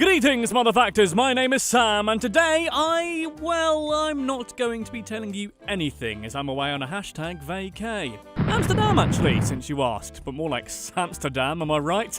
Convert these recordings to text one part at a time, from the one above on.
Greetings, Motherfactors, my name is Sam, and today I'm not going to be telling you anything as I'm away on a hashtag vacay. Amsterdam, actually, since you asked, but more like Samsterdam, am I right?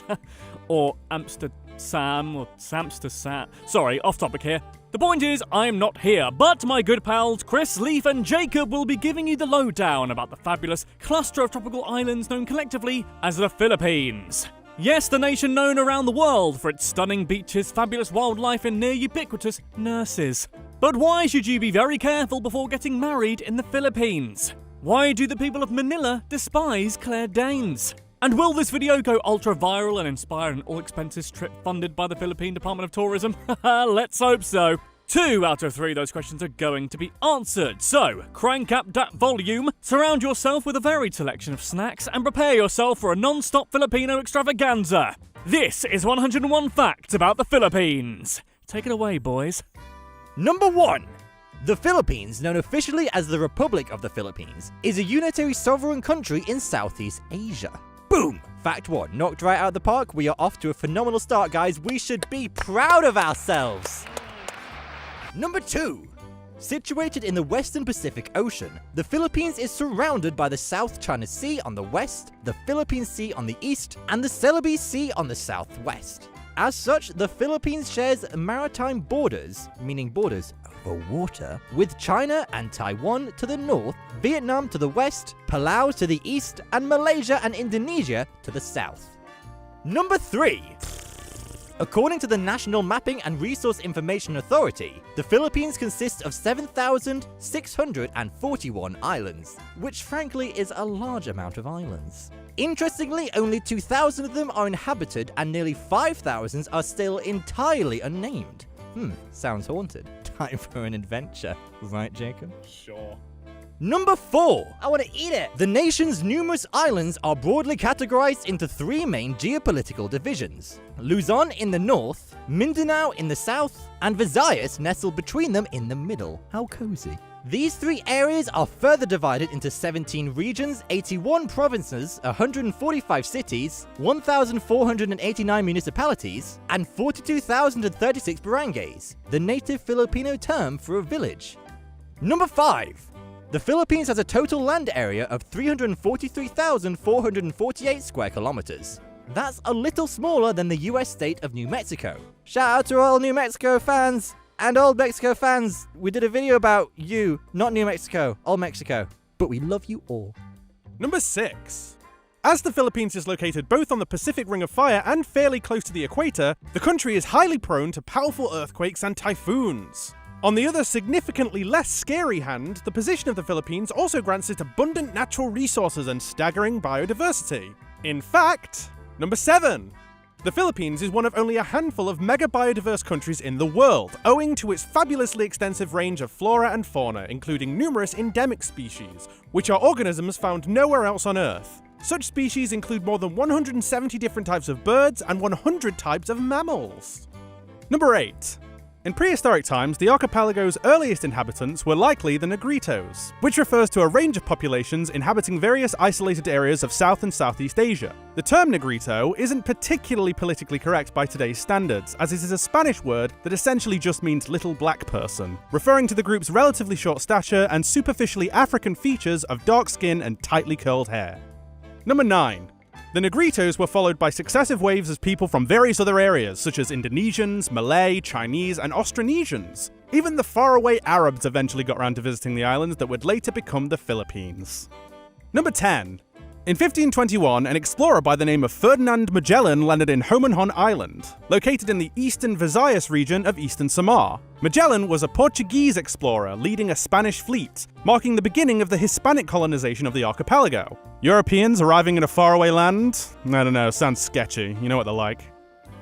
Or Amster-Sam, or Samster-Sam. Sorry, off topic here. The point is, I'm not here, but my good pals Chris, Leif and Jacob will be giving you the lowdown about the fabulous cluster of tropical islands known collectively as the Philippines. Yes, the nation known around the world for its stunning beaches, fabulous wildlife and near ubiquitous nurses. But why should you be very careful before getting married in the Philippines? Why do the people of Manila despise Claire Danes? And will this video go ultra viral and inspire an all-expenses trip funded by the Philippine Department of Tourism? Let's hope so. 2 out of 3 of those questions are going to be answered, so crank up that volume, surround yourself with a varied selection of snacks, and prepare yourself for a non-stop Filipino extravaganza. This is 101 Facts About the Philippines. Take it away, boys. Number 1. The Philippines, known officially as the Republic of the Philippines, is a unitary sovereign country in Southeast Asia. Boom! Fact 1, knocked right out of the park. We are off to a phenomenal start, guys. We should be proud of ourselves. Number 2. Situated in the Western Pacific Ocean, the Philippines is surrounded by the South China Sea on the west, the Philippine Sea on the east, and the Celebes Sea on the southwest. As such, the Philippines shares maritime borders, meaning borders over water, with China and Taiwan to the north, Vietnam to the west, Palau to the east, and Malaysia and Indonesia to the south. Number 3. According to the National Mapping and Resource Information Authority, the Philippines consists of 7,641 islands, which frankly is a large amount of islands. Interestingly, only 2,000 of them are inhabited and nearly 5,000 are still entirely unnamed. Sounds haunted. Time for an adventure, right, Jacob? Sure. Number 4. I want to eat it! The nation's numerous islands are broadly categorized into 3 main geopolitical divisions. Luzon in the north, Mindanao in the south, and Visayas nestled between them in the middle. How cozy. These 3 areas are further divided into 17 regions, 81 provinces, 145 cities, 1,489 municipalities, and 42,036 barangays, the native Filipino term for a village. Number 5. The Philippines has a total land area of 343,448 square kilometers. That's a little smaller than the US state of New Mexico. Shout out to all New Mexico fans and Old Mexico fans. We did a video about you, not New Mexico, Old Mexico. But we love you all. Number 6. As the Philippines is located both on the Pacific Ring of Fire and fairly close to the equator, the country is highly prone to powerful earthquakes and typhoons. On the other significantly less scary hand, the position of the Philippines also grants it abundant natural resources and staggering biodiversity. In fact, number 7. The Philippines is one of only a handful of mega biodiverse countries in the world, owing to its fabulously extensive range of flora and fauna, including numerous endemic species, which are organisms found nowhere else on Earth. Such species include more than 170 different types of birds and 100 types of mammals. Number 8. In prehistoric times, the archipelago's earliest inhabitants were likely the Negritos, which refers to a range of populations inhabiting various isolated areas of South and Southeast Asia. The term Negrito isn't particularly politically correct by today's standards, as it is a Spanish word that essentially just means little black person, referring to the group's relatively short stature and superficially African features of dark skin and tightly curled hair. Number 9. The Negritos were followed by successive waves of people from various other areas, such as Indonesians, Malay, Chinese, and Austronesians. Even the faraway Arabs eventually got around to visiting the islands that would later become the Philippines. Number 10. In 1521, an explorer by the name of Ferdinand Magellan landed in Homonhon Island, located in the eastern Visayas region of eastern Samar. Magellan was a Portuguese explorer leading a Spanish fleet, marking the beginning of the Hispanic colonization of the archipelago. Europeans arriving in a faraway land? I don't know, sounds sketchy. You know what they're like.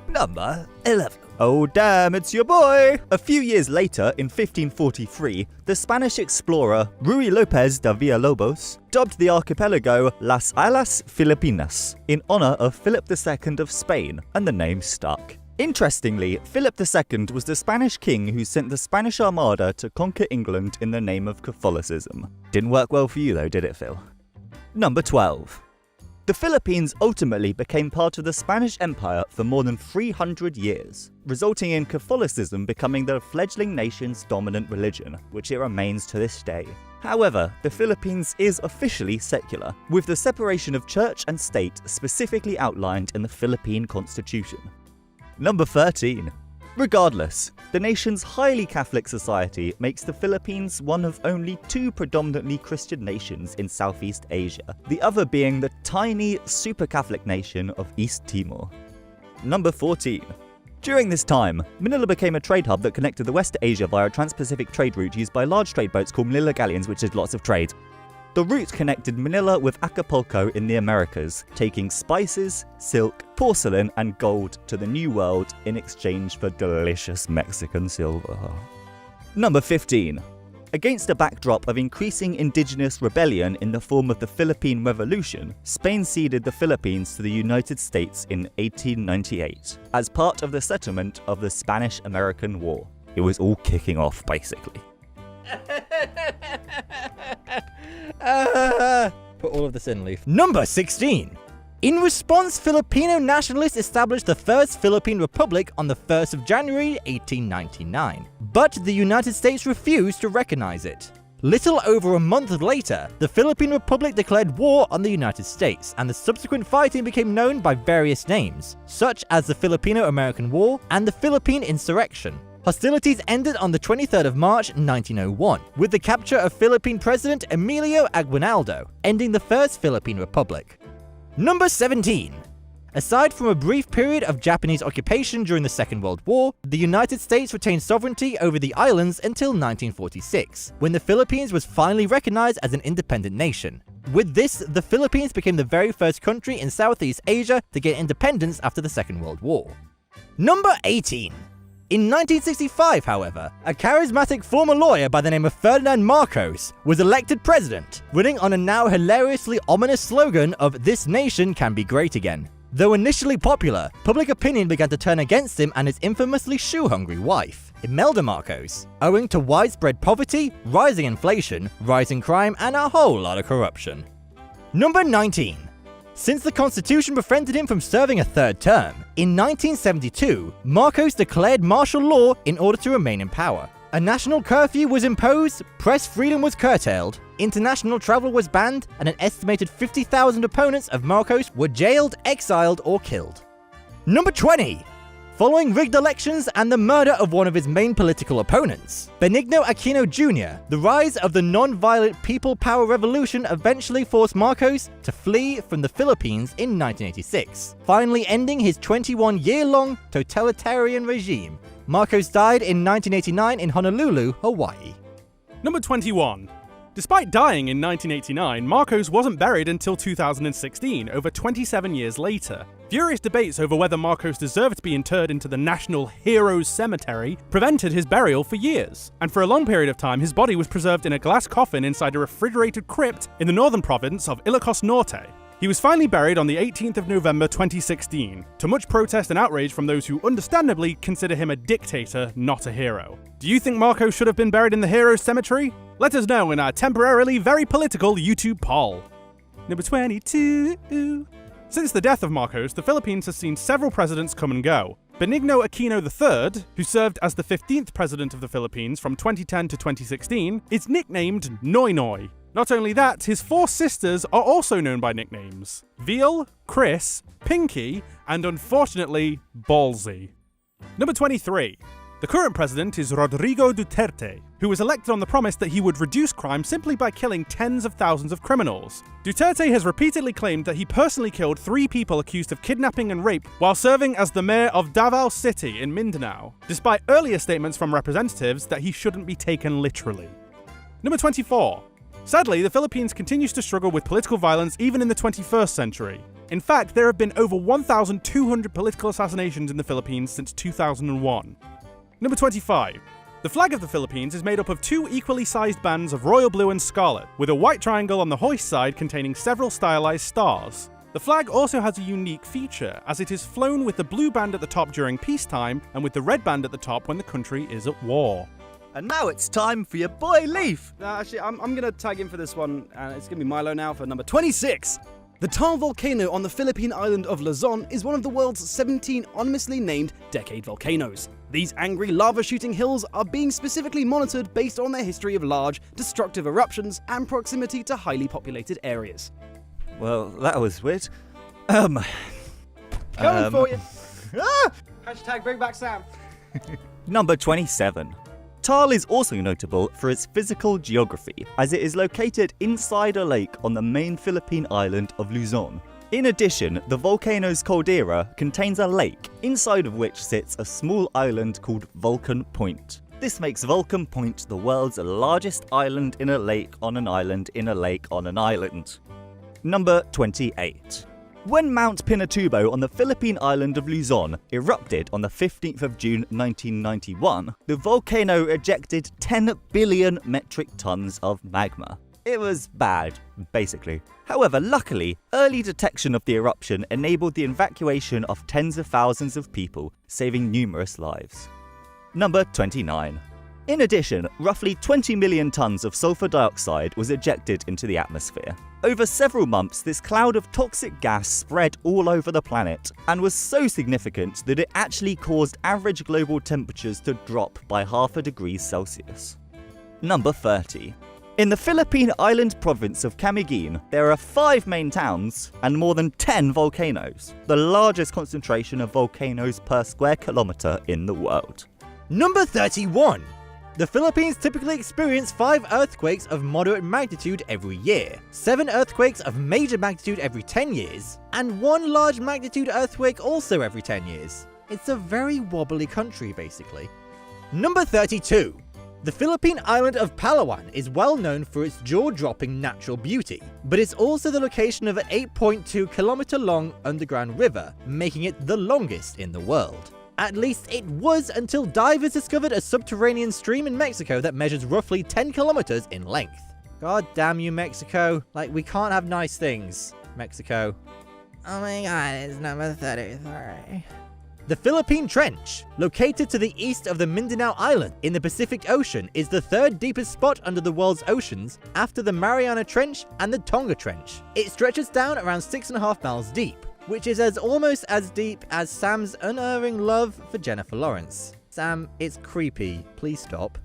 Number 11. Oh damn, it's your boy! A few years later, in 1543, the Spanish explorer Ruy López de Villalobos dubbed the archipelago Las Islas Filipinas in honor of Philip II of Spain, and the name stuck. Interestingly, Philip II was the Spanish king who sent the Spanish Armada to conquer England in the name of Catholicism. Didn't work well for you though, did it, Phil? Number 12. The Philippines ultimately became part of the Spanish Empire for more than 300 years, resulting in Catholicism becoming the fledgling nation's dominant religion, which it remains to this day. However, the Philippines is officially secular, with the separation of church and state specifically outlined in the Philippine Constitution. Number 13. Regardless, the nation's highly Catholic society makes the Philippines one of only 2 predominantly Christian nations in Southeast Asia, the other being the tiny super Catholic nation of East Timor. Number 14. During this time, Manila became a trade hub that connected the West to Asia via a trans-Pacific trade route used by large trade boats called Manila galleons, which did lots of trade. The route connected Manila with Acapulco in the Americas, taking spices, silk, porcelain, and gold to the New World in exchange for delicious Mexican silver. Number 15. Against a backdrop of increasing indigenous rebellion in the form of the Philippine Revolution, Spain ceded the Philippines to the United States in 1898 as part of the settlement of the Spanish-American War. It was all kicking off, basically. Put all of this in, Leif. Number 16. In response, Filipino nationalists established the First Philippine Republic on the 1st of January 1899, but the United States refused to recognize it. Little over a month later, the Philippine Republic declared war on the United States, and the subsequent fighting became known by various names, such as the Filipino-American War and the Philippine Insurrection. Hostilities ended on the 23rd of March 1901, with the capture of Philippine President Emilio Aguinaldo, ending the First Philippine Republic. Number 17. Aside from a brief period of Japanese occupation during the Second World War, the United States retained sovereignty over the islands until 1946, when the Philippines was finally recognized as an independent nation. With this, the Philippines became the very first country in Southeast Asia to gain independence after the Second World War. Number 18. In 1965, however, a charismatic former lawyer by the name of Ferdinand Marcos was elected president, running on a now hilariously ominous slogan of "This nation can be great again." Though initially popular, public opinion began to turn against him and his infamously shoe-hungry wife, Imelda Marcos, owing to widespread poverty, rising inflation, rising crime, and a whole lot of corruption. Number 19. Since the Constitution prevented him from serving a third term, in 1972, Marcos declared martial law in order to remain in power. A national curfew was imposed, press freedom was curtailed, international travel was banned, and an estimated 50,000 opponents of Marcos were jailed, exiled, or killed. Number 20. Following rigged elections and the murder of one of his main political opponents, Benigno Aquino Jr., the rise of the non-violent People Power Revolution eventually forced Marcos to flee from the Philippines in 1986, finally ending his 21-year-long totalitarian regime. Marcos died in 1989 in Honolulu, Hawaii. Number 21. Despite dying in 1989, Marcos wasn't buried until 2016, over 27 years later. Furious debates over whether Marcos deserved to be interred into the National Heroes Cemetery prevented his burial for years, and for a long period of time his body was preserved in a glass coffin inside a refrigerated crypt in the northern province of Ilocos Norte. He was finally buried on the 18th of November 2016, to much protest and outrage from those who understandably consider him a dictator, not a hero. Do you think Marcos should have been buried in the Heroes Cemetery? Let us know in our temporarily very political YouTube poll. Number 22. Since the death of Marcos, the Philippines has seen several presidents come and go. Benigno Aquino III, who served as the 15th president of the Philippines from 2010 to 2016, is nicknamed Noy Noy. Not only that, his 4 sisters are also known by nicknames: Veal, Chris, Pinky, and unfortunately, Ballsy. Number 23. The current president is Rodrigo Duterte, who was elected on the promise that he would reduce crime simply by killing tens of thousands of criminals. Duterte has repeatedly claimed that he personally killed 3 people accused of kidnapping and rape while serving as the mayor of Davao City in Mindanao, despite earlier statements from representatives that he shouldn't be taken literally. Number 24. Sadly, the Philippines continues to struggle with political violence even in the 21st century. In fact, there have been over 1,200 political assassinations in the Philippines since 2001. Number 25. The flag of the Philippines is made up of 2 equally sized bands of royal blue and scarlet, with a white triangle on the hoist side containing several stylized stars. The flag also has a unique feature, as it is flown with the blue band at the top during peacetime and with the red band at the top when the country is at war. And now it's time for your boy Leif. Actually, I'm going to tag in for this one, and it's going to be Milo now for number 26. The tar volcano on the Philippine island of Luzon is one of the world's 17 anonymously named decade volcanoes. These angry lava-shooting hills are being specifically monitored based on their history of large, destructive eruptions and proximity to highly populated areas. Well, that was weird. Coming for you. Hashtag bring back Sam. Number 27. Taal is also notable for its physical geography, as it is located inside a lake on the main Philippine island of Luzon. In addition, the volcano's caldera contains a lake, inside of which sits a small island called Vulcan Point. This makes Vulcan Point the world's largest island in a lake on an island in a lake on an island. Number 28. When Mount Pinatubo on the Philippine island of Luzon erupted on the 15th of June 1991, the volcano ejected 10 billion metric tons of magma. It was bad, basically. However, luckily, early detection of the eruption enabled the evacuation of tens of thousands of people, saving numerous lives. Number 29. In addition, roughly 20 million tons of sulfur dioxide was ejected into the atmosphere. Over several months, this cloud of toxic gas spread all over the planet and was so significant that it actually caused average global temperatures to drop by 0.5 degrees Celsius. Number 30. In the Philippine island province of Camiguin, there are 5 main towns and more than 10 volcanoes, the largest concentration of volcanoes per square kilometre in the world. Number 31. The Philippines typically experience 5 earthquakes of moderate magnitude every year, 7 earthquakes of major magnitude every 10 years, and 1 large magnitude earthquake also every 10 years. It's a very wobbly country, basically. Number 32. The Philippine island of Palawan is well known for its jaw-dropping natural beauty, but it's also the location of an 8.2 kilometer long underground river, making it the longest in the world. At least it was until divers discovered a subterranean stream in Mexico that measures roughly 10 kilometers in length. God damn you, Mexico. Like, we can't have nice things, Mexico. Oh my god, it's number 33. The Philippine Trench, located to the east of the Mindanao Island in the Pacific Ocean, is the 3rd deepest spot under the world's oceans after the Mariana Trench and the Tonga Trench. It stretches down around 6.5 miles deep, which is almost as deep as Sam's unerring love for Jennifer Lawrence. Sam, it's creepy. Please stop.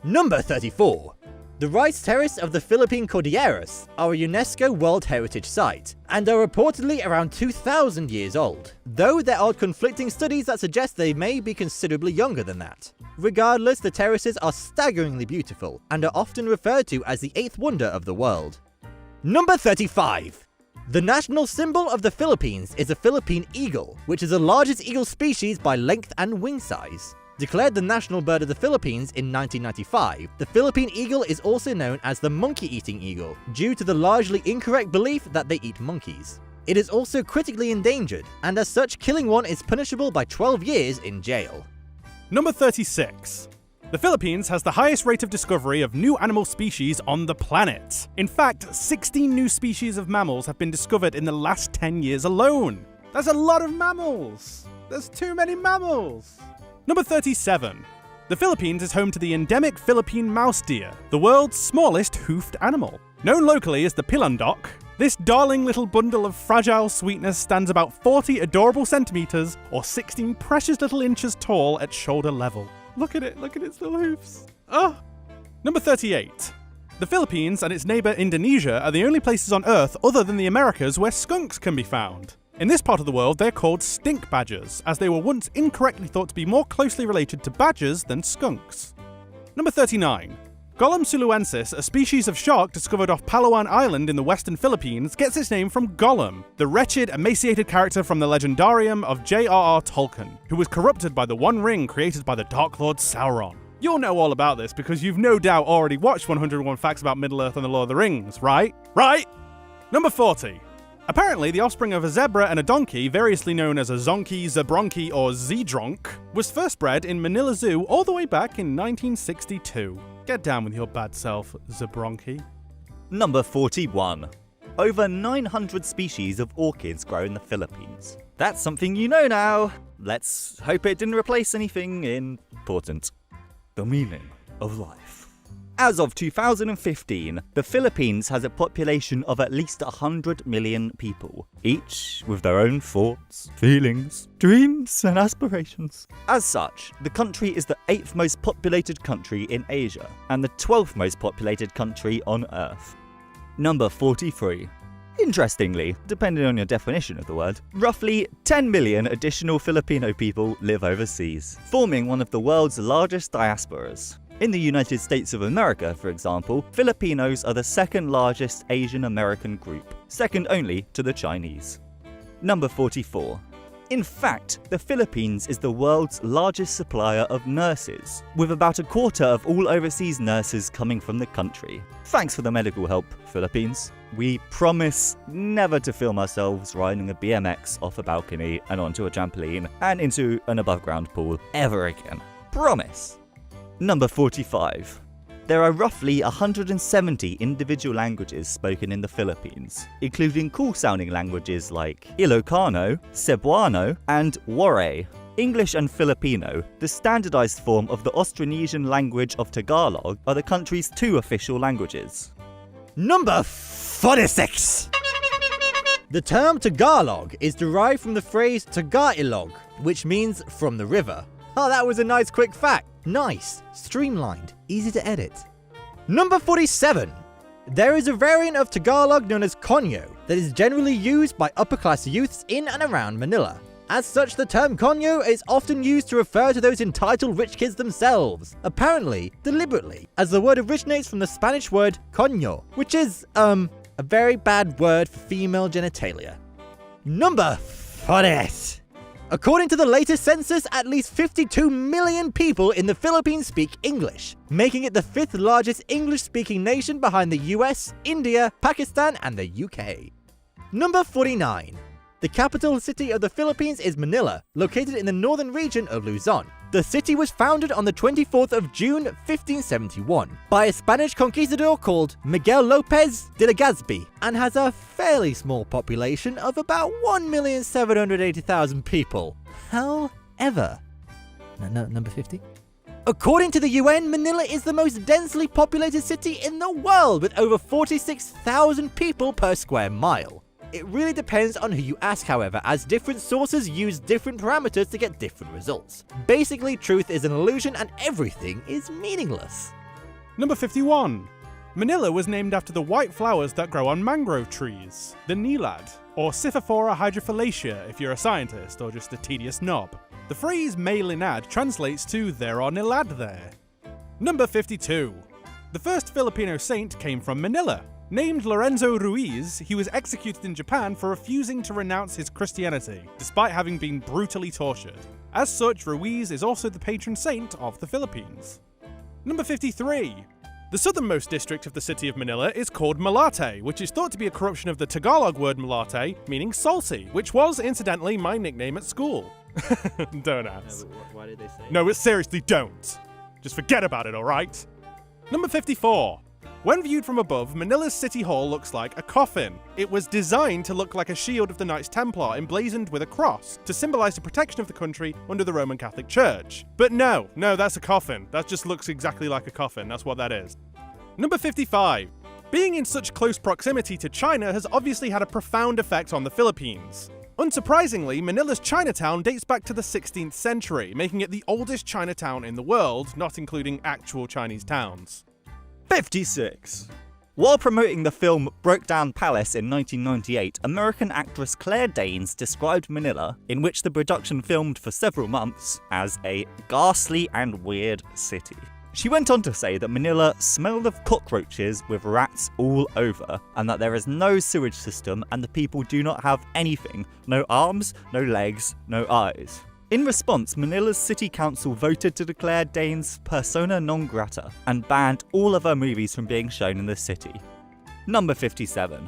Number 34. The rice terrace of the Philippine Cordilleras are a UNESCO World Heritage Site, and are reportedly around 2,000 years old, though there are conflicting studies that suggest they may be considerably younger than that. Regardless, the terraces are staggeringly beautiful, and are often referred to as the 8th wonder of the world. Number 35. The national symbol of the Philippines is a Philippine eagle, which is the largest eagle species by length and wing size. Declared the national bird of the Philippines in 1995, the Philippine eagle is also known as the monkey-eating eagle, due to the largely incorrect belief that they eat monkeys. It is also critically endangered, and as such, killing one is punishable by 12 years in jail. Number 36. The Philippines has the highest rate of discovery of new animal species on the planet. In fact, 16 new species of mammals have been discovered in the last 10 years alone. That's a lot of mammals. There's too many mammals. Number 37. The Philippines is home to the endemic Philippine mouse deer, the world's smallest hoofed animal. Known locally as the pilondok, this darling little bundle of fragile sweetness stands about 40 adorable centimeters or 16 precious little inches tall at shoulder level. Look at its little hoofs. Oh! Number 38. The Philippines and its neighbor Indonesia are the only places on Earth other than the Americas where skunks can be found. In this part of the world, they're called stink badgers, as they were once incorrectly thought to be more closely related to badgers than skunks. Number 39. Gollum suluensis, a species of shark discovered off Palawan Island in the western Philippines, gets its name from Gollum, the wretched, emaciated character from the legendarium of J.R.R. Tolkien, who was corrupted by the One Ring created by the Dark Lord Sauron. You'll know all about this because you've no doubt already watched 101 Facts About Middle-earth and the Lord of the Rings, right? Right! Number 40. Apparently, the offspring of a zebra and a donkey, variously known as a zonky, zebronki, or zedronk, was first bred in Manila Zoo all the way back in 1962. Get down with your bad self, zebronki. Number 41. Over 900 species of orchids grow in the Philippines. That's something you know now. Let's hope it didn't replace anything important. The meaning of life. As of 2015, the Philippines has a population of at least 100 million people, each with their own thoughts, feelings, dreams, and aspirations. As such, the country is the 8th most populated country in Asia, and the 12th most populated country on Earth. Number 43. Interestingly, depending on your definition of the word, roughly 10 million additional Filipino people live overseas, forming one of the world's largest diasporas. In the United States of America, for example, Filipinos are the second largest Asian American group, second only to the Chinese. Number 44. In fact, the Philippines is the world's largest supplier of nurses, with about a quarter of all overseas nurses coming from the country. Thanks for the medical help, Philippines. We promise never to film ourselves riding a BMX off a balcony and onto a trampoline and into an above-ground pool ever again. Promise! Number 45. There are roughly 170 individual languages spoken in the Philippines, including cool-sounding languages like Ilocano, Cebuano, and Waray. English and Filipino, the standardized form of the Austronesian language of Tagalog, are the country's 2 official languages. Number 46! The term Tagalog is derived from the phrase Tagailog, which means from the river. Oh, that was a nice quick fact. Nice, streamlined, easy to edit. Number 47. There is a variant of Tagalog known as Konyo that is generally used by upper-class youths in and around Manila. As such, the term Konyo is often used to refer to those entitled rich kids themselves, apparently deliberately, as the word originates from the Spanish word coño, which is, a very bad word for female genitalia. Number 48. According to the latest census, at least 52 million people in the Philippines speak English, making it the 5th largest English-speaking nation behind the US, India, Pakistan, and the UK. Number 49. The capital city of the Philippines is Manila, located in the northern region of Luzon. The city was founded on the 24th of June, 1571, by a Spanish conquistador called Miguel Lopez de Legazpi, and has a fairly small population of about 1,780,000 people. However, number 50? According to the UN, Manila is the most densely populated city in the world, with over 46,000 people per square mile. It really depends on who you ask, however, as different sources use different parameters to get different results. Basically, truth is an illusion and everything is meaningless. Number 51. Manila was named after the white flowers that grow on mangrove trees, the nilad, or Scyphophora hydrophalacia if you're a scientist or just a tedious knob. The phrase may linad translates to there are nilad there. Number 52. The first Filipino saint came from Manila. Named Lorenzo Ruiz, he was executed in Japan for refusing to renounce his Christianity, despite having been brutally tortured. As such, Ruiz is also the patron saint of the Philippines. Number 53. The southernmost district of the city of Manila is called Malate, which is thought to be a corruption of the Tagalog word malate, meaning salty, which was, incidentally, my nickname at school. Don't ask. Why did they say No, seriously, don't. Just forget about it, alright? Number 54. When viewed from above, Manila's city hall looks like a coffin. It was designed to look like a shield of the Knights Templar emblazoned with a cross, to symbolize the protection of the country under the Roman Catholic Church. But no, that's a coffin. That just looks exactly like a coffin, that's what that is. Number 55. Being in such close proximity to China has obviously had a profound effect on the Philippines. Unsurprisingly, Manila's Chinatown dates back to the 16th century, making it the oldest Chinatown in the world, not including actual Chinese towns. 56. While promoting the film Brokedown Palace in 1998, American actress Claire Danes described Manila, in which the production filmed for several months, as a ghastly and weird city. She went on to say that Manila smelled of cockroaches with rats all over, and that there is no sewage system and the people do not have anything, no arms, no legs, no eyes. In response, Manila's city council voted to declare Danes persona non grata and banned all of her movies from being shown in the city. Number 57.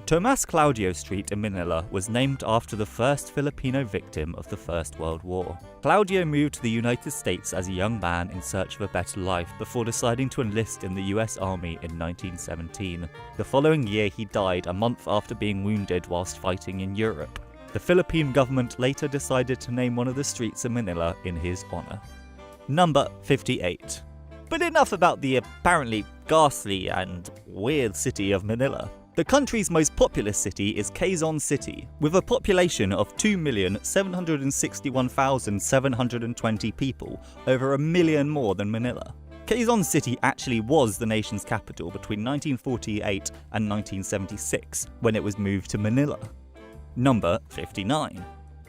Tomas Claudio Street in Manila was named after the first Filipino victim of the First World War. Claudio moved to the United States as a young man in search of a better life before deciding to enlist in the US Army in 1917. The following year he died a month after being wounded whilst fighting in Europe. The Philippine government later decided to name one of the streets in Manila in his honour. Number 58. But enough about the apparently ghastly and weird city of Manila. The country's most populous city is Quezon City, with a population of 2,761,720 people, over 1 million more than Manila. Quezon City actually was the nation's capital between 1948 and 1976, when it was moved to Manila. Number 59.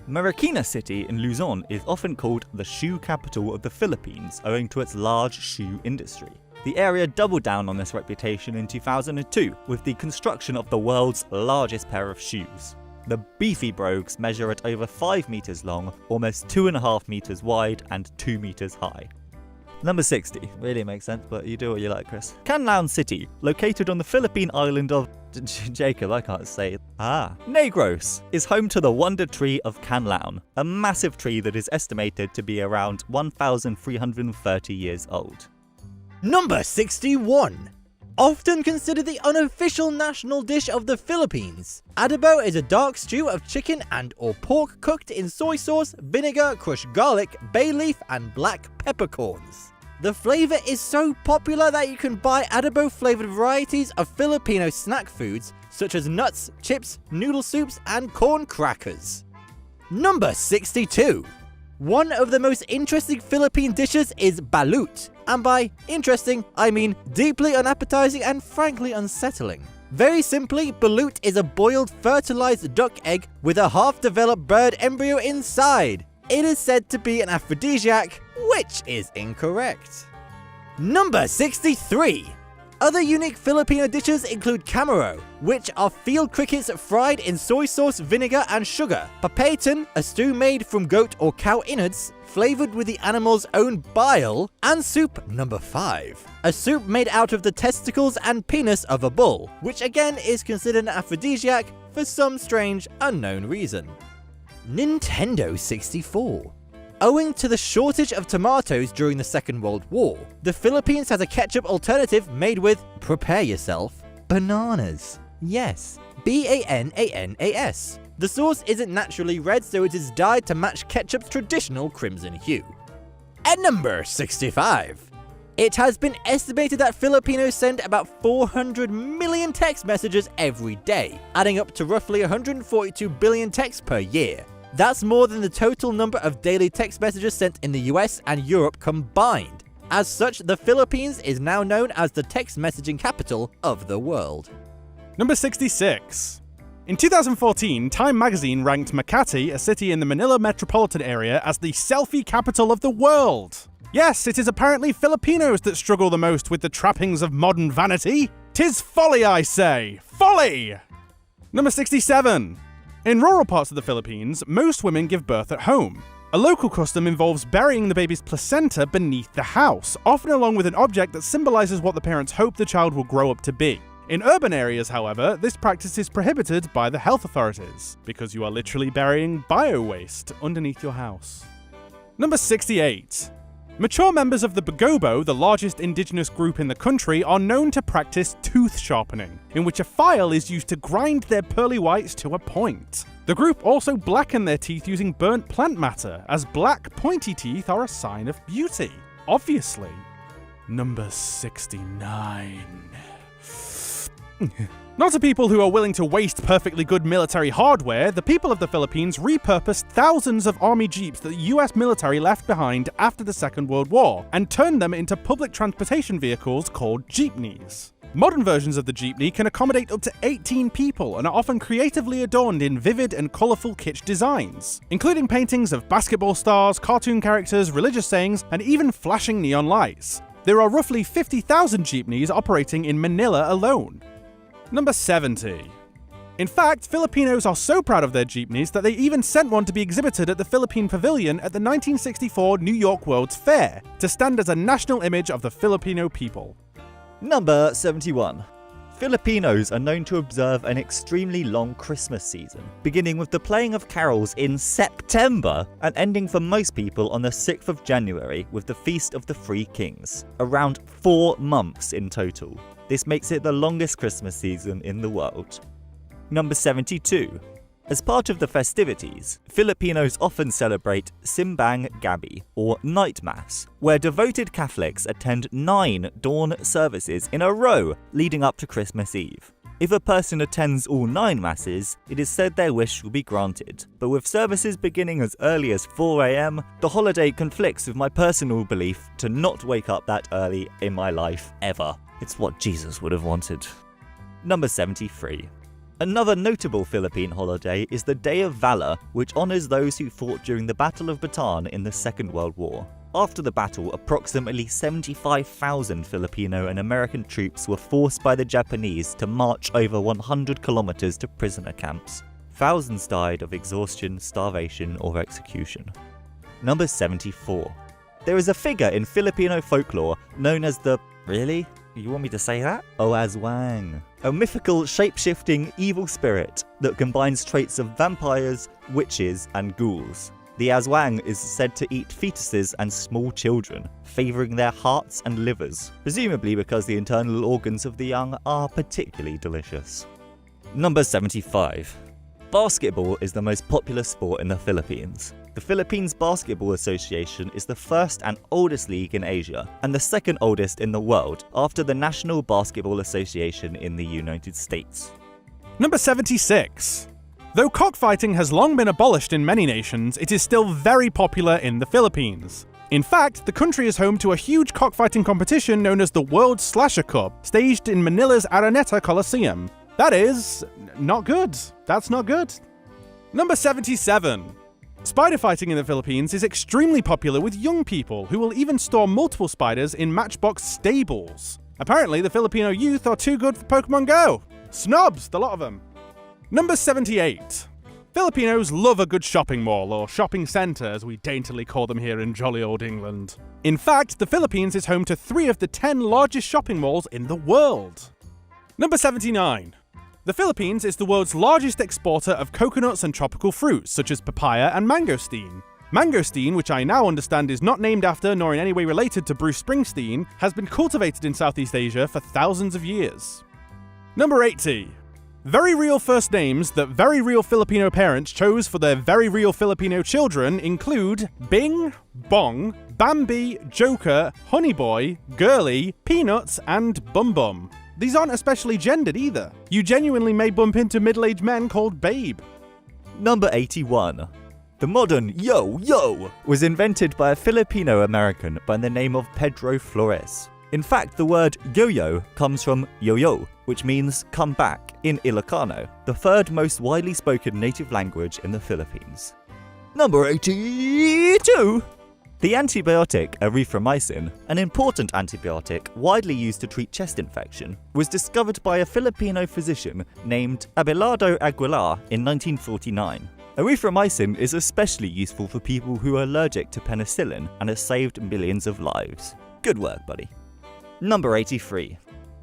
Marikina City in Luzon is often called the shoe capital of the Philippines owing to its large shoe industry. The area doubled down on this reputation in 2002 with the construction of the world's largest pair of shoes. The beefy brogues measure at over 5 meters long, almost 2.5 meters wide and 2 meters high. Number 60. Really makes sense, but you do what you like, Chris. Canlaon City, located on the Philippine island of Jacob, I can't say it. Negros, is home to the Wonder Tree of Canlaon, a massive tree that is estimated to be around 1,330 years old. Number 61. Often considered the unofficial national dish of the Philippines, adobo is a dark stew of chicken and or pork cooked in soy sauce, vinegar, crushed garlic, bay leaf, and black peppercorns. The flavor is so popular that you can buy adobo flavored varieties of Filipino snack foods such as nuts, chips, noodle soups, and corn crackers. Number 62. One of the most interesting Philippine dishes is balut, and by interesting, I mean deeply unappetizing and frankly unsettling. Very simply, balut is a boiled fertilized duck egg with a half-developed bird embryo inside. It is said to be an aphrodisiac, which is incorrect. Number 63. Other unique Filipino dishes include camaro, which are field crickets fried in soy sauce, vinegar, and sugar. Papaitan, a stew made from goat or cow innards, flavored with the animal's own bile. And soup number 5, a soup made out of the testicles and penis of a bull, which again is considered an aphrodisiac for some strange, unknown reason. Nintendo 64. Owing to the shortage of tomatoes during the Second World War, the Philippines has a ketchup alternative made with, prepare yourself, bananas. Yes, B-A-N-A-N-A-S. The sauce isn't naturally red, so it is dyed to match ketchup's traditional crimson hue. At number 65. It has been estimated that Filipinos send about 400 million text messages every day, adding up to roughly 142 billion texts per year. That's more than the total number of daily text messages sent in the US and Europe combined. As such, the Philippines is now known as the text messaging capital of the world. Number 66. In 2014, Time magazine ranked Makati, a city in the Manila metropolitan area, as the selfie capital of the world. Yes, it is apparently Filipinos that struggle the most with the trappings of modern vanity. 'Tis folly, I say! Folly! Number 67. In rural parts of the Philippines, most women give birth at home. A local custom involves burying the baby's placenta beneath the house, often along with an object that symbolizes what the parents hope the child will grow up to be. In urban areas, however, this practice is prohibited by the health authorities, because you are literally burying bio-waste underneath your house. Number 68. Mature members of the Bagobo, the largest indigenous group in the country, are known to practice tooth sharpening, in which a file is used to grind their pearly whites to a point. The group also blacken their teeth using burnt plant matter, as black, pointy teeth are a sign of beauty. Obviously. Number 69. Not to people who are willing to waste perfectly good military hardware, the people of the Philippines repurposed thousands of army jeeps that the US military left behind after the Second World War and turned them into public transportation vehicles called jeepneys. Modern versions of the jeepney can accommodate up to 18 people and are often creatively adorned in vivid and colourful kitsch designs, including paintings of basketball stars, cartoon characters, religious sayings, and even flashing neon lights. There are roughly 50,000 jeepneys operating in Manila alone. Number 70. In fact, Filipinos are so proud of their jeepneys that they even sent one to be exhibited at the Philippine Pavilion at the 1964 New York World's Fair, to stand as a national image of the Filipino people. Number 71. Filipinos are known to observe an extremely long Christmas season, beginning with the playing of carols in September and ending for most people on the 6th of January with the Feast of the Three Kings. Around 4 months in total. This makes it the longest Christmas season in the world. Number 72. As part of the festivities, Filipinos often celebrate Simbang Gabi, or Night Mass, where devoted Catholics attend 9 dawn services in a row leading up to Christmas Eve. If a person attends all 9 masses, it is said their wish will be granted. But with services beginning as early as 4 AM, the holiday conflicts with my personal belief to not wake up that early in my life ever. It's what Jesus would have wanted. Number 73. Another notable Philippine holiday is the Day of Valor, which honours those who fought during the Battle of Bataan in the Second World War. After the battle, approximately 75,000 Filipino and American troops were forced by the Japanese to march over 100 kilometers to prisoner camps. Thousands died of exhaustion, starvation, or execution. Number 74. There is a figure in Filipino folklore known as the... Really? You want me to say that? Aswang. A mythical, shape-shifting evil spirit that combines traits of vampires, witches, and ghouls. The Aswang is said to eat fetuses and small children, favouring their hearts and livers, presumably because the internal organs of the young are particularly delicious. Number 75. Basketball is the most popular sport in the Philippines. The Philippines Basketball Association is the first and oldest league in Asia, and the second oldest in the world, after the National Basketball Association in the United States. Number 76. Though cockfighting has long been abolished in many nations, it is still very popular in the Philippines. In fact, the country is home to a huge cockfighting competition known as the World Slasher Cup, staged in Manila's Araneta Coliseum. That is... not good. That's not good. Number 77. Spider fighting in the Philippines is extremely popular with young people who will even store multiple spiders in Matchbox stables. Apparently, the Filipino youth are too good for Pokemon Go. Snobs, the lot of them. Number 78. Filipinos love a good shopping mall, or shopping centre as we daintily call them here in jolly old England. In fact, the Philippines is home to 3 of the 10 largest shopping malls in the world. Number 79. The Philippines is the world's largest exporter of coconuts and tropical fruits, such as papaya and mangosteen. Mangosteen, which I now understand is not named after nor in any way related to Bruce Springsteen, has been cultivated in Southeast Asia for thousands of years. Number 80. Very real first names that very real Filipino parents chose for their very real Filipino children include Bing, Bong, Bambi, Joker, Honey Boy, Girly, Peanuts, and Bum Bum. These aren't especially gendered either. You genuinely may bump into middle-aged men called Babe. Number 81. The modern yo-yo was invented by a Filipino-American by the name of Pedro Flores. In fact, the word yo-yo comes from yo-yo, which means come back, in Ilocano, the third most widely spoken native language in the Philippines. Number 82! The antibiotic erythromycin, an important antibiotic widely used to treat chest infection, was discovered by a Filipino physician named Abelardo Aguilar in 1949. Erythromycin is especially useful for people who are allergic to penicillin and has saved millions of lives. Good work, buddy. Number 83.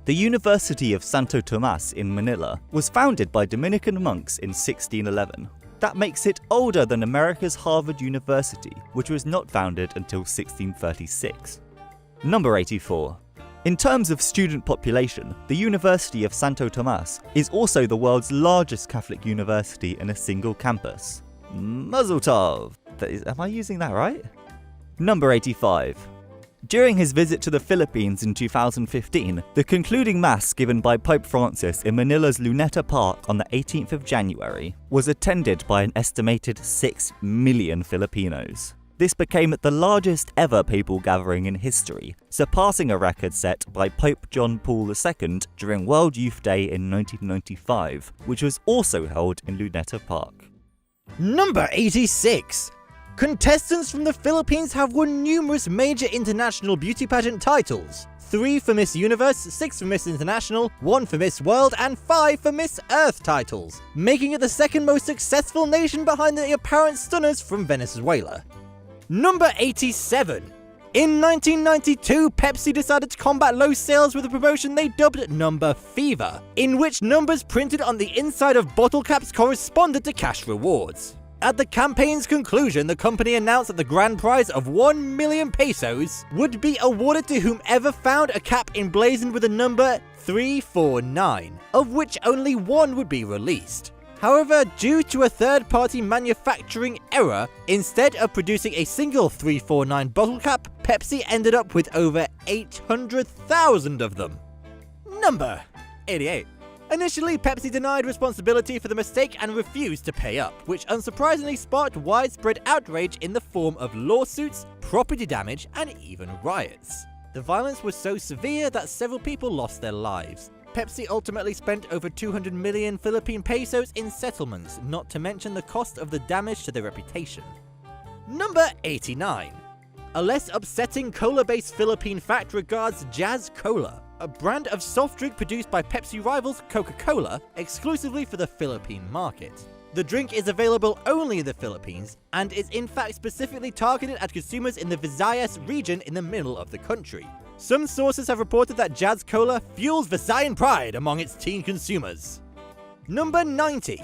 The University of Santo Tomas in Manila was founded by Dominican monks in 1611. That makes it older than America's Harvard University, which was not founded until 1636. Number 84. In terms of student population, the University of Santo Tomas is also the world's largest Catholic university in a single campus. Mazel tov! Am I using that right? Number 85. During his visit to the Philippines in 2015, the concluding mass given by Pope Francis in Manila's Luneta Park on the 18th of January was attended by an estimated 6 million Filipinos. This became the largest ever papal gathering in history, surpassing a record set by Pope John Paul II during World Youth Day in 1995, which was also held in Luneta Park. Number 86. Contestants from the Philippines have won numerous major international beauty pageant titles. 3 for Miss Universe, 6 for Miss International, 1 for Miss World, and 5 for Miss Earth titles, making it the second most successful nation behind the apparent stunners from Venezuela. Number 87. In 1992, Pepsi decided to combat low sales with a promotion they dubbed Number Fever, in which numbers printed on the inside of bottle caps corresponded to cash rewards. At the campaign's conclusion, the company announced that the grand prize of 1 million pesos would be awarded to whomever found a cap emblazoned with the number 349, of which only 1 would be released. However, due to a third-party manufacturing error, instead of producing a single 349 bottle cap, Pepsi ended up with over 800,000 of them. Number 88. Initially, Pepsi denied responsibility for the mistake and refused to pay up, which unsurprisingly sparked widespread outrage in the form of lawsuits, property damage, and even riots. The violence was so severe that several people lost their lives. Pepsi ultimately spent over 200 million Philippine pesos in settlements, not to mention the cost of the damage to their reputation. Number 89. A less upsetting cola-based Philippine fact regards Jazz Cola, a brand of soft drink produced by Pepsi rivals Coca-Cola exclusively for the Philippine market. The drink is available only in the Philippines and is in fact specifically targeted at consumers in the Visayas region in the middle of the country. Some sources have reported that Jazz Cola fuels Visayan pride among its teen consumers. Number 90.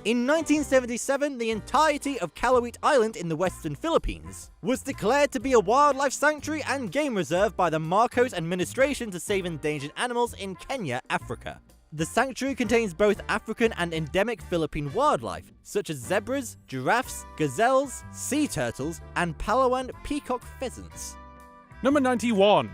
In 1977, the entirety of Calauit Island in the western Philippines was declared to be a wildlife sanctuary and game reserve by the Marcos administration to save endangered animals in Kenya, Africa. The sanctuary contains both African and endemic Philippine wildlife, such as zebras, giraffes, gazelles, sea turtles, and Palawan peacock pheasants. Number 91.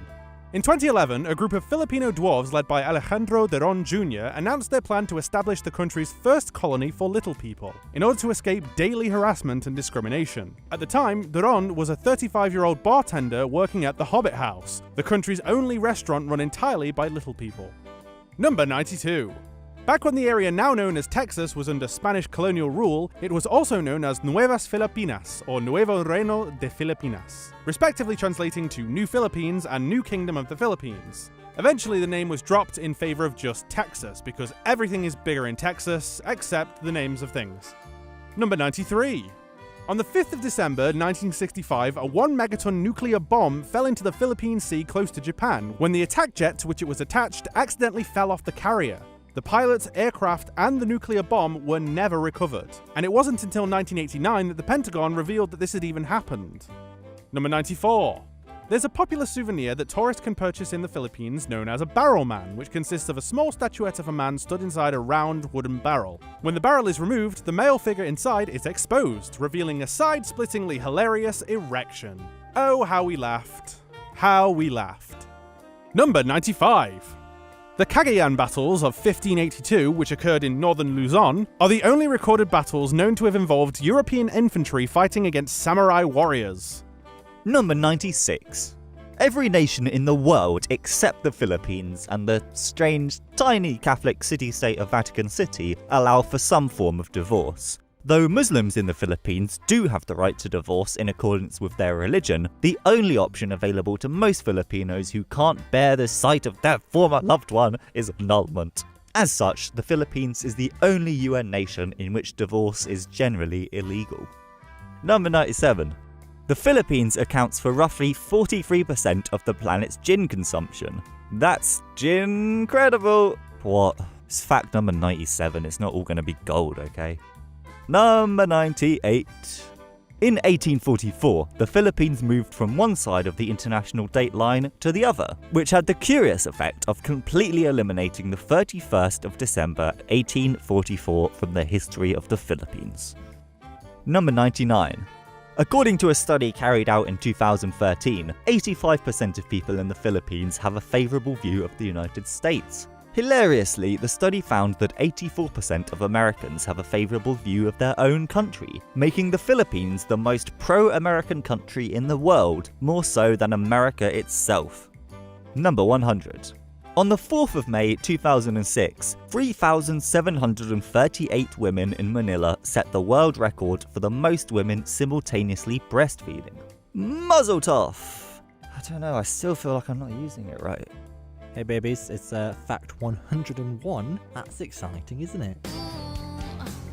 In 2011, a group of Filipino dwarves led by Alejandro Deron Jr. announced their plan to establish the country's first colony for little people, in order to escape daily harassment and discrimination. At the time, Deron was a 35-year-old bartender working at the Hobbit House, the country's only restaurant run entirely by little people. Number 92. Back when the area now known as Texas was under Spanish colonial rule, it was also known as Nuevas Filipinas or Nuevo Reino de Filipinas, respectively translating to New Philippines and New Kingdom of the Philippines. Eventually the name was dropped in favor of just Texas because everything is bigger in Texas except the names of things. Number 93. On the 5th of December 1965, a 1-megaton nuclear bomb fell into the Philippine Sea close to Japan when the attack jet to which it was attached accidentally fell off the carrier. The pilot, aircraft, and the nuclear bomb were never recovered, and it wasn't until 1989 that the Pentagon revealed that this had even happened. Number 94. There's a popular souvenir that tourists can purchase in the Philippines known as a barrel man, which consists of a small statuette of a man stood inside a round wooden barrel. When the barrel is removed, the male figure inside is exposed, revealing a side-splittingly hilarious erection. Oh, how we laughed. How we laughed. Number 95. The Cagayan battles of 1582, which occurred in northern Luzon, are the only recorded battles known to have involved European infantry fighting against samurai warriors. Number 96. Every nation in the world except the Philippines and the strange, tiny Catholic city-state of Vatican City allow for some form of divorce. Though Muslims in the Philippines do have the right to divorce in accordance with their religion, the only option available to most Filipinos who can't bear the sight of their former loved one is annulment. As such, the Philippines is the only UN nation in which divorce is generally illegal. Number 97. The Philippines accounts for roughly 43% of the planet's gin consumption. That's gin-credible. What? It's fact number 97, it's not all going to be gold, okay? Number 98. In 1844, the Philippines moved from one side of the international date line to the other, which had the curious effect of completely eliminating the 31st of December 1844 from the history of the Philippines. Number 99. According to a study carried out in 2013, 85% of people in the Philippines have a favourable view of the United States. Hilariously, the study found that 84% of Americans have a favourable view of their own country, making the Philippines the most pro-American country in the world, more so than America itself. Number 100. On the 4th of May 2006, 3,738 women in Manila set the world record for the most women simultaneously breastfeeding. Muzzle tough! I don't know, I still feel like I'm not using it right. Hey babies, it's fact 101. That's exciting, isn't it?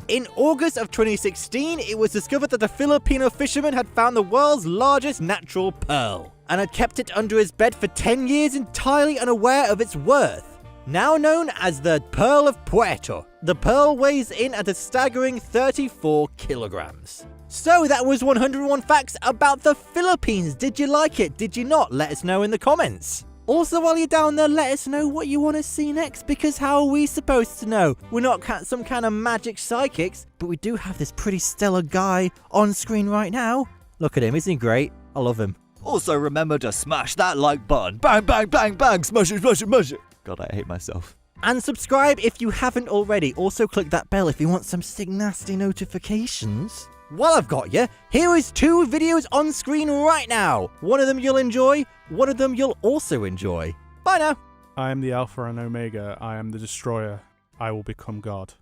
In August of 2016, it was discovered that a Filipino fisherman had found the world's largest natural pearl, and had kept it under his bed for 10 years entirely unaware of its worth. Now known as the Pearl of Puerto, the pearl weighs in at a staggering 34 kilograms. So that was 101 facts about the Philippines. Did you like it? Did you not? Let us know in the comments. Also, while you're down there, let us know what you want to see next, because how are we supposed to know? We're not some kind of magic psychics, but we do have this pretty stellar guy on screen right now. Look at him, isn't he great? I love him. Also remember to smash that like button. Bang, bang, bang, bang. Smash it, smash it, smash it. God, I hate myself. And subscribe if you haven't already. Also click that bell if you want some sick nasty notifications. While I've got you, here is 2 videos on screen right now. One of them you'll enjoy, one of them you'll also enjoy. Bye now. I am the Alpha and Omega. I am the Destroyer. I will become God.